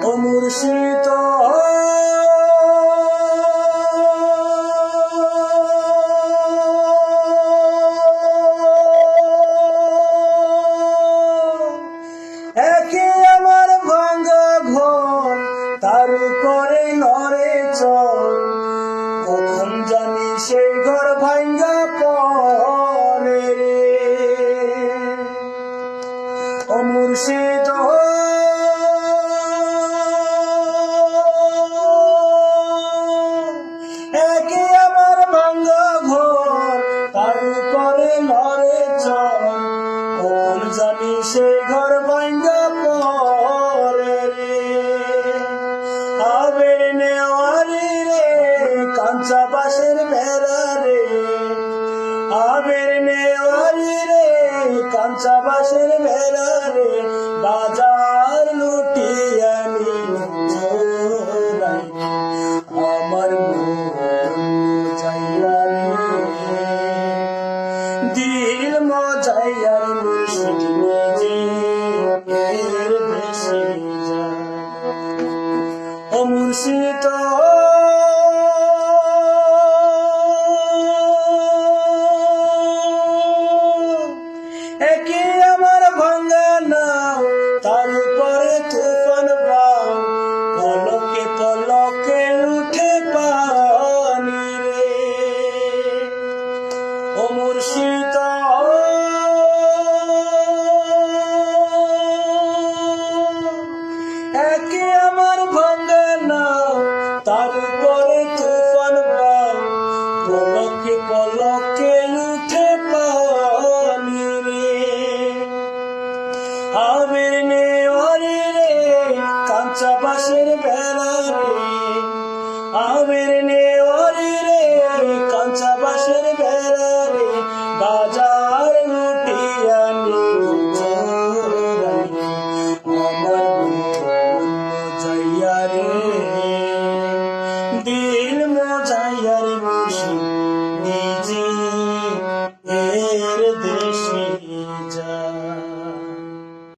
ও মুর্শিদ একে আমার ভাঙা ঘর তার উপরে নড়ে চল কখন জানি সেই ঘর ভাঙ্গা পড়ে রে ও মুর্শিদ একে আমার ভাঙ্গা ঘর তার উপরে নড়ে চল কখন জানি সেই ঘর ভাঙ্গা পড়ে রে আবের নেওয়ারি রে কাঁচা বাঁশের বেড়া রে আবের নেওয়ারি রে কাঁচা বাঁশের বেড়া রে বাজার লুটিয়ে চোরাই আমার মজাইয়া রে দিল মজাইয়ার মুর্শিদ নিজে এর দেশে যায় ও মুর্শিদ একে আমার ভাঙা নাও তার উপরে তুফান বাও পলকে পলকে উঠে পানি রে ও মুর্শিদ একে আমার ভাঙা নাও তার উপরে তুফান বাও পলকে পলকে উঠে পানি রে আবের নেওয়ারি রে কাঁচা বাঁশের বেড়া রে আবের নেওয়ারি রে কাঁচা বাঁশের বেড়া রে বাজার লুটিয়া চোরাই আমার মন যাইয়া রে